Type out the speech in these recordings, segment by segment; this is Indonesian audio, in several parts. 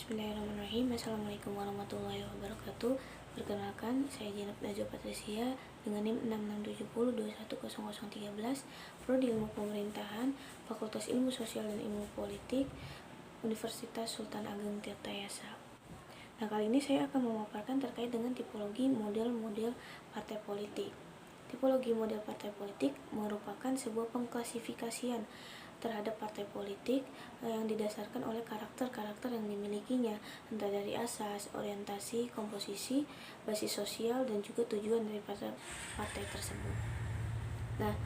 Bismillahirrahmanirrahim. Assalamualaikum warahmatullahi wabarakatuh. Perkenalkan, saya Jenab Najwa Patricia dengan NIM 6670210013, Prodi Ilmu Pemerintahan, Fakultas Ilmu Sosial dan Ilmu Politik, Universitas Sultan Ageng Tirtayasa. Nah, kali ini saya akan memaparkan terkait dengan tipologi model-model partai politik. Tipologi model partai politik merupakan sebuah pengklasifikasian terhadap partai politik yang didasarkan oleh karakter-karakter yang dimilikinya, entah dari asas, orientasi, komposisi, basis sosial, dan juga tujuan dari partai tersebut. Nah,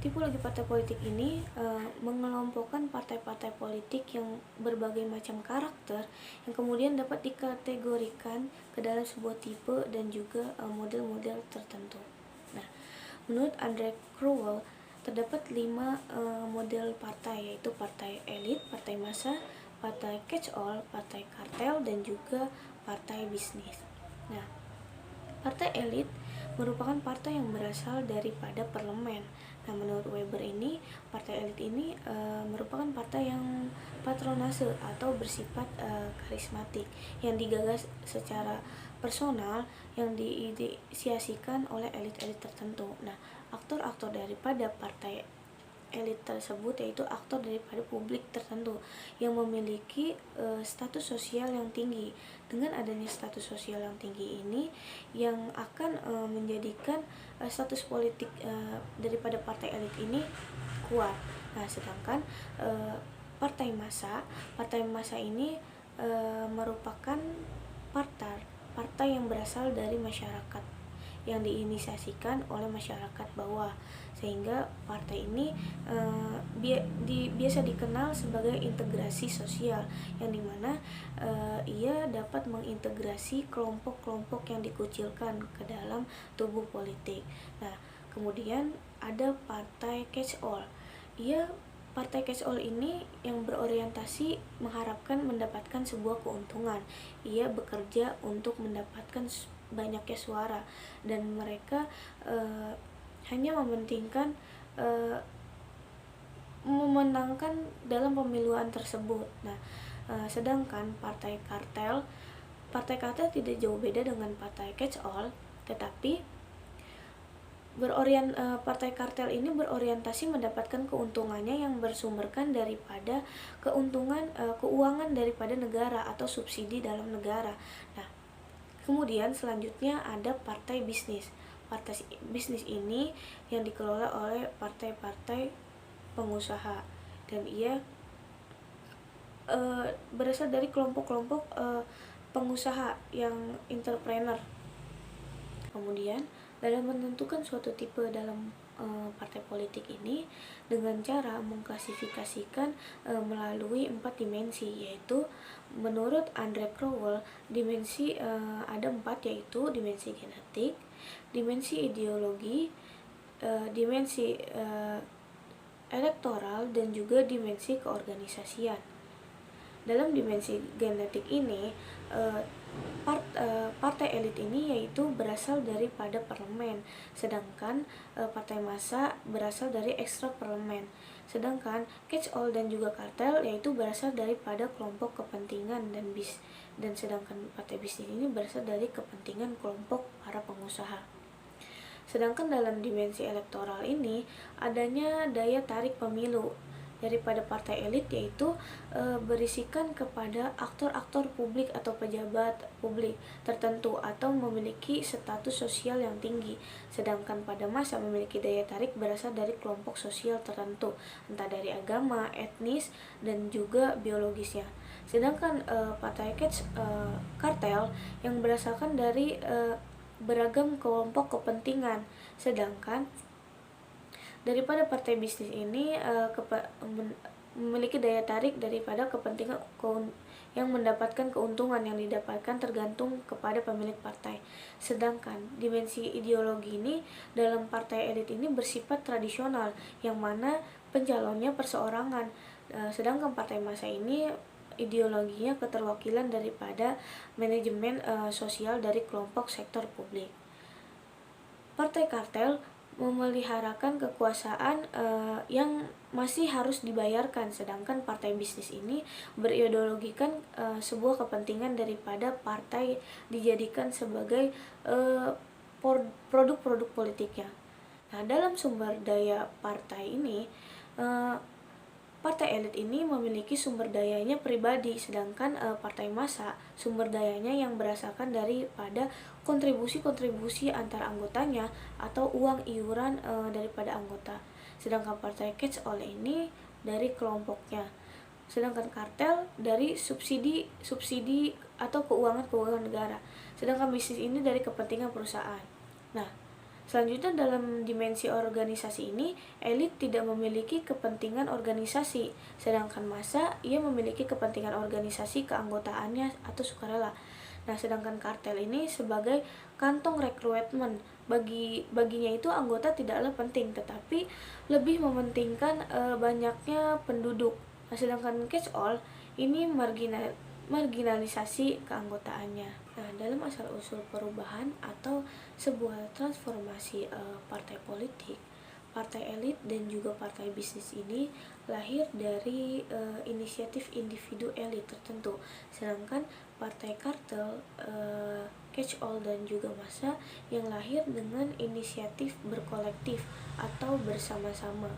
tipologi partai politik ini mengelompokkan partai-partai politik yang berbagai macam karakter yang kemudian dapat dikategorikan ke dalam sebuah tipe dan juga model-model tertentu. Nah, menurut Andre Crouwel terdapat 5 model partai, yaitu partai elit, partai massa, partai catch-all, partai kartel, dan juga partai bisnis. Nah, partai elit merupakan partai yang berasal daripada parlemen. Nah, menurut Weber ini, partai elit ini merupakan partai yang patronase atau bersifat karismatik, yang digagas secara personal, yang diinisiasikan oleh elit-elit tertentu. Nah, aktor-aktor daripada partai elit tersebut yaitu aktor daripada publik tertentu yang memiliki status sosial yang tinggi. Dengan adanya status sosial yang tinggi ini yang akan menjadikan status politik daripada partai elit ini kuat. Nah, sedangkan partai massa ini merupakan partai yang berasal dari masyarakat, yang diinisiasikan oleh masyarakat bawah, sehingga partai ini biasa dikenal sebagai integrasi sosial, yang dimana ia dapat mengintegrasi kelompok-kelompok yang dikucilkan ke dalam tubuh politik. Nah, kemudian ada partai catch-all. Partai catch-all ini yang berorientasi mengharapkan mendapatkan sebuah keuntungan. Ia bekerja untuk mendapatkan banyaknya suara, dan mereka hanya mementingkan memenangkan dalam pemiluan tersebut. Nah, sedangkan partai kartel tidak jauh beda dengan partai catch-all, tetapi partai kartel ini berorientasi mendapatkan keuntungannya yang bersumberkan daripada keuntungan keuangan daripada negara atau subsidi dalam negara. Nah, kemudian selanjutnya ada partai bisnis. Partai bisnis ini yang dikelola oleh partai-partai pengusaha, dan ia berasal dari kelompok-kelompok pengusaha yang entrepreneur. Kemudian dalam menentukan suatu tipe dalam partai politik ini dengan cara mengklasifikasikan melalui 4 dimensi, yaitu menurut Andre Crouwel ada 4, yaitu dimensi genetik, dimensi ideologi, dimensi elektoral, dan juga dimensi keorganisasian. Dalam dimensi genetik ini, partai elit ini yaitu berasal daripada parlemen, sedangkan partai massa berasal dari ekstra parlemen, sedangkan catch-all dan juga kartel yaitu berasal daripada kelompok kepentingan dan sedangkan partai bisnis ini berasal dari kepentingan kelompok para pengusaha. Sedangkan dalam dimensi elektoral ini adanya daya tarik pemilu daripada partai elit, yaitu berisikan kepada aktor-aktor publik atau pejabat publik tertentu atau memiliki status sosial yang tinggi, sedangkan pada massa memiliki daya tarik berasal dari kelompok sosial tertentu, entah dari agama, etnis, dan juga biologisnya. Sedangkan partai kartel yang berasalkan dari beragam kelompok kepentingan, sedangkan daripada partai bisnis ini memiliki daya tarik daripada kepentingan yang mendapatkan keuntungan yang didapatkan tergantung kepada pemilik partai. Sedangkan dimensi ideologi ini dalam partai elit ini bersifat tradisional, yang mana pencalonnya perseorangan. Sedangkan partai massa ini ideologinya keterwakilan daripada manajemen sosial dari kelompok sektor publik. Partai kartel memeliharakan kekuasaan yang masih harus dibayarkan, sedangkan partai bisnis ini berideologikan sebuah kepentingan daripada partai dijadikan sebagai produk-produk politiknya. Nah, dalam sumber daya partai ini, partai elit ini memiliki sumber dayanya pribadi, sedangkan partai massa sumber dayanya yang berdasarkan daripada kontribusi-kontribusi antar anggotanya atau uang iuran daripada anggota. Sedangkan partai catch all ini dari kelompoknya. Sedangkan kartel dari subsidi atau keuangan negara. Sedangkan bisnis ini dari kepentingan perusahaan. Nah, selanjutnya dalam dimensi organisasi ini, elit tidak memiliki kepentingan organisasi, sedangkan massa ia memiliki kepentingan organisasi keanggotaannya atau sukarela. Nah, sedangkan kartel ini sebagai kantong rekrutmen, baginya itu anggota tidaklah penting, tetapi lebih mementingkan banyaknya penduduk. Nah, sedangkan catch all ini marginalisasi keanggotaannya. Nah, dalam asal-usul perubahan atau sebuah transformasi partai politik, partai elit dan juga partai bisnis ini lahir dari inisiatif individu elit tertentu, sedangkan partai kartel, catch all dan juga massa yang lahir dengan inisiatif berkolektif atau bersama-sama.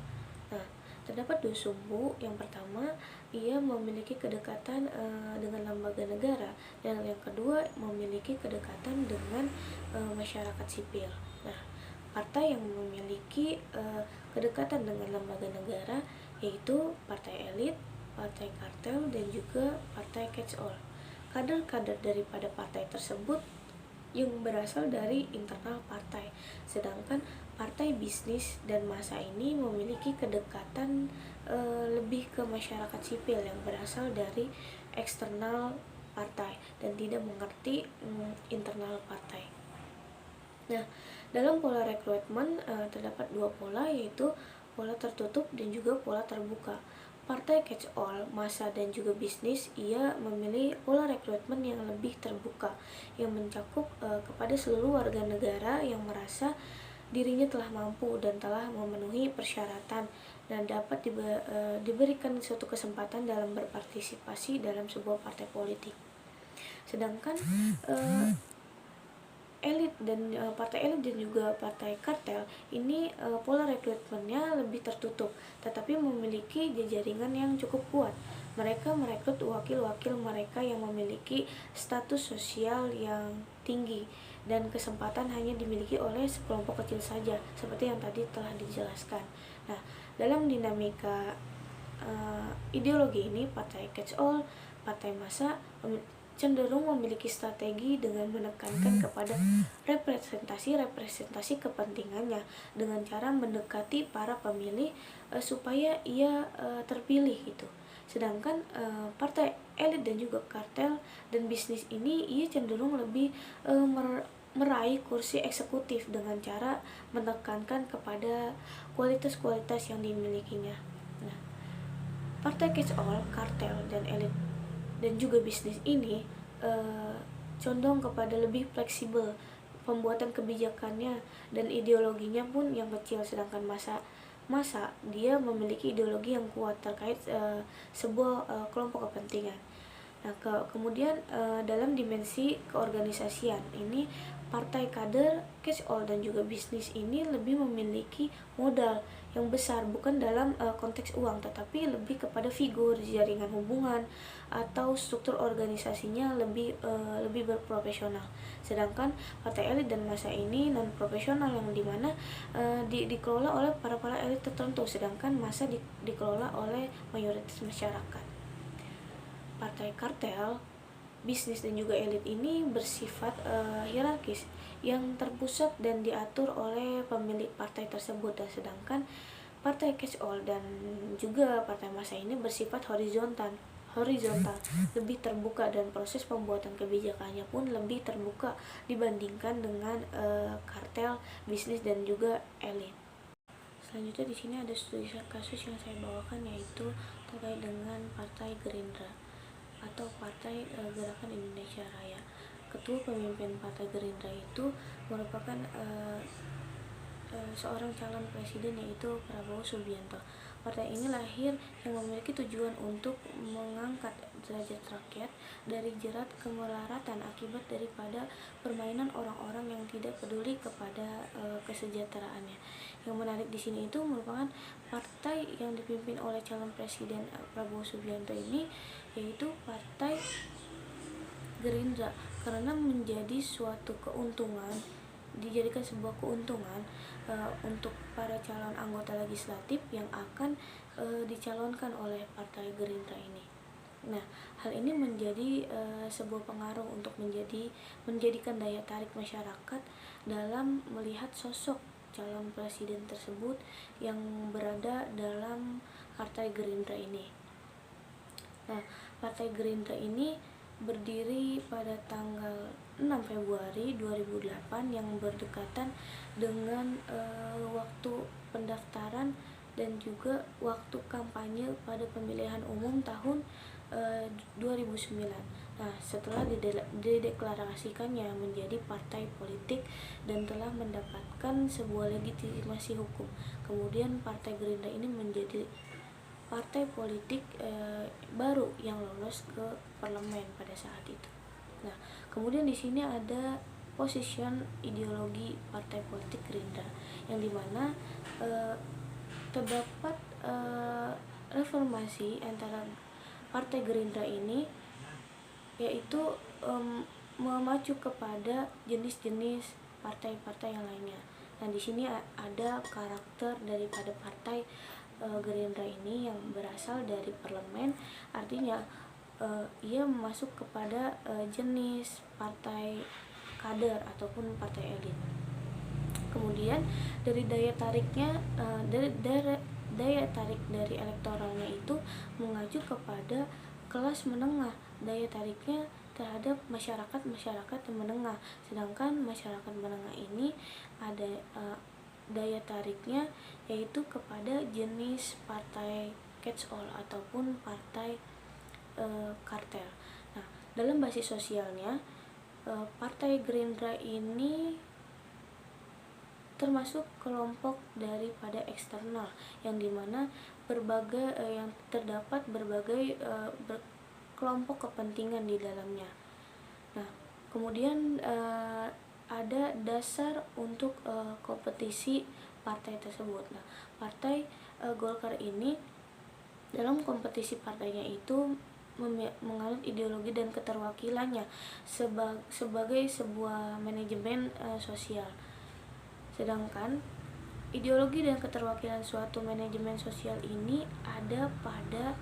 Nah, terdapat dua sumbu. Yang pertama, ia memiliki kedekatan dengan lembaga negara, dan yang kedua memiliki kedekatan dengan masyarakat sipil. Nah, partai yang memiliki kedekatan dengan lembaga negara yaitu partai elit, partai kartel, dan juga partai catch all. Kader-kader daripada partai tersebut yang berasal dari internal partai, sedangkan partai bisnis dan massa ini memiliki kedekatan lebih ke masyarakat sipil yang berasal dari eksternal partai dan tidak mengerti internal partai. Nah, dalam pola rekrutmen terdapat dua pola, yaitu pola tertutup dan juga pola terbuka. Partai catch all, massa dan juga bisnis ia memilih pola rekrutmen yang lebih terbuka, yang mencakup kepada seluruh warga negara yang merasa dirinya telah mampu dan telah memenuhi persyaratan dan dapat diberikan suatu kesempatan dalam berpartisipasi dalam sebuah partai politik. Sedangkan partai elit dan juga partai kartel ini pola rekrutmennya lebih tertutup, tetapi memiliki jejaringan yang cukup kuat. Mereka merekrut wakil-wakil mereka yang memiliki status sosial yang tinggi dan kesempatan hanya dimiliki oleh sekelompok kecil saja, seperti yang tadi telah dijelaskan. Nah, dalam dinamika ideologi ini, partai catch all, partai massa cenderung memiliki strategi dengan menekankan kepada representasi kepentingannya dengan cara mendekati para pemilih supaya ia terpilih gitu. Sedangkan partai elit dan juga kartel dan bisnis ini ia cenderung lebih meraih kursi eksekutif dengan cara menekankan kepada kualitas-kualitas yang dimilikinya. Nah, partai catch all, kartel dan elit dan juga bisnis ini condong kepada lebih fleksibel pembuatan kebijakannya dan ideologinya pun yang kecil, sedangkan masa dia memiliki ideologi yang kuat terkait sebuah kelompok kepentingan. Nah, kemudian dalam dimensi keorganisasian ini, partai kader, catch all dan juga bisnis ini lebih memiliki modal yang besar, bukan dalam konteks uang, tetapi lebih kepada figur, jaringan hubungan atau struktur organisasinya lebih berprofesional. Sedangkan partai elit dan massa ini non profesional, yang dimana dikelola oleh para elit tertentu, sedangkan massa dikelola oleh mayoritas masyarakat. Partai kartel, bisnis dan juga elit ini bersifat hierarkis yang terpusat dan diatur oleh pemilik partai tersebut, dan sedangkan partai catch all dan juga partai massa ini bersifat horizontal, lebih terbuka, dan proses pembuatan kebijakannya pun lebih terbuka dibandingkan dengan kartel, bisnis dan juga elit. Selanjutnya di sini ada studi kasus yang saya bawakan, yaitu terkait dengan Partai Gerindra atau Partai Gerakan Indonesia Raya. Ketua pemimpin Partai Gerindra itu merupakan seorang calon presiden, yaitu Prabowo Subianto. Partai ini lahir yang memiliki tujuan untuk mengangkat derajat rakyat dari jerat kemelaratan akibat daripada permainan orang-orang yang tidak peduli kepada kesejahteraannya. Yang menarik di sini itu merupakan partai yang dipimpin oleh calon presiden Prabowo Subianto ini, yaitu Partai Gerindra, karena menjadi suatu keuntungan, dijadikan sebuah keuntungan untuk para calon anggota legislatif yang akan dicalonkan oleh Partai Gerindra ini. Nah, hal ini menjadi sebuah pengaruh untuk menjadikan daya tarik masyarakat dalam melihat sosok calon presiden tersebut yang berada dalam Partai Gerindra ini. Nah, Partai Gerindra ini berdiri pada tanggal 6 Februari 2008 yang berdekatan dengan waktu pendaftaran dan juga waktu kampanye pada pemilihan umum tahun 2009. Nah, setelah dideklarasikannya menjadi partai politik dan telah mendapatkan sebuah legitimasi hukum, kemudian Partai Gerindra ini menjadi partai politik baru yang lolos ke parlemen pada saat itu. Nah, kemudian di sini ada position ideologi partai politik Gerindra, yang dimana terdapat reformasi antara partai Gerindra ini, yaitu memacu kepada jenis-jenis partai-partai yang lainnya. Nah, di sini ada karakter daripada partai Gerindra ini yang berasal dari parlemen, artinya ia masuk kepada jenis partai kader ataupun partai elit. Kemudian dari daya tariknya, daya tarik dari elektoralnya itu mengacu kepada kelas menengah, daya tariknya terhadap masyarakat yang menengah, sedangkan masyarakat menengah ini ada daya tariknya yaitu kepada jenis partai catch all ataupun partai kartel. Nah, dalam basis sosialnya Partai Gerindra ini termasuk kelompok daripada eksternal, yang dimana yang terdapat berbagai kelompok kepentingan di dalamnya. Nah, kemudian ada dasar untuk kompetisi partai tersebut. Nah, partai Golkar ini dalam kompetisi partainya itu menganut ideologi dan keterwakilannya sebagai sebuah manajemen sosial. Sedangkan ideologi dan keterwakilan suatu manajemen sosial ini ada pada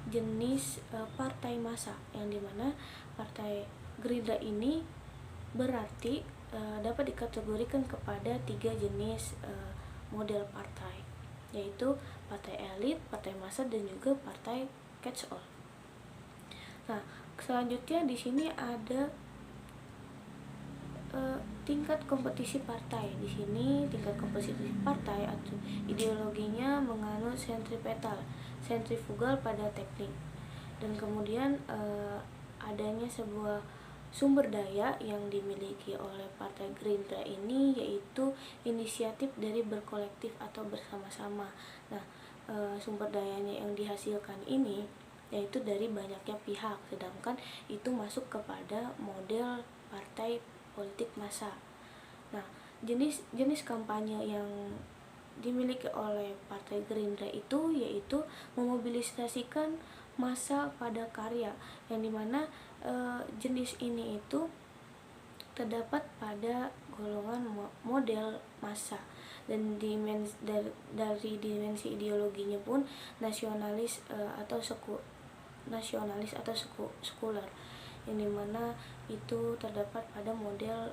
jenis partai massa, yang dimana Partai Gerindra ini berarti dapat dikategorikan kepada 3 jenis model partai, yaitu partai elit, partai massa, dan juga partai catch all. Nah, selanjutnya di sini ada tingkat kompetisi partai. Di sini tingkat kompetisi partai atau ideologinya menganut sentrifugal pada teknik, dan kemudian adanya sebuah sumber daya yang dimiliki oleh Partai Gerindra ini, yaitu inisiatif dari berkolektif atau bersama-sama. Nah, sumber dayanya yang dihasilkan ini yaitu dari banyaknya pihak, sedangkan itu masuk kepada model partai politik massa. Nah, jenis kampanye yang dimiliki oleh Partai Gerindra itu yaitu memobilisasikan massa pada karya, yang dimana jenis ini itu terdapat pada golongan model massa, dan dari dimensi ideologinya pun nasionalis atau sekuler, yang dimana itu terdapat pada model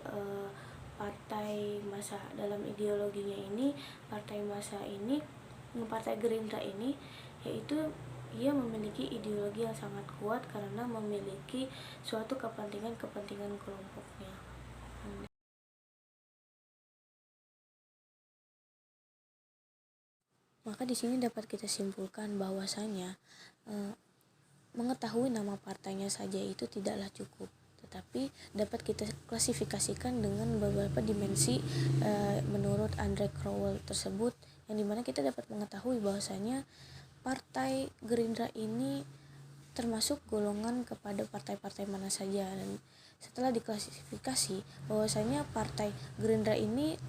partai massa. Dalam ideologinya ini, Partai Gerindra ini yaitu ia memiliki ideologi yang sangat kuat karena memiliki suatu kepentingan kelompoknya. Maka di sini dapat kita simpulkan bahwasanya mengetahui nama partainya saja itu tidaklah cukup, tetapi dapat kita klasifikasikan dengan beberapa dimensi menurut Andre Crowell tersebut, yang dimana kita dapat mengetahui bahwasanya Partai Gerindra ini termasuk golongan kepada partai-partai mana saja. Dan setelah diklasifikasi bahwasanya Partai Gerindra ini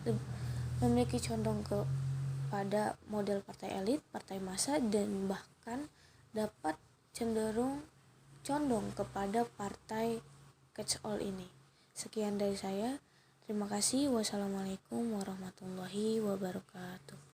memiliki condong kepada model partai elit, partai massa, dan bahkan dapat cenderung condong kepada partai catch all ini. Sekian dari saya. Terima kasih. Wassalamualaikum warahmatullahi wabarakatuh.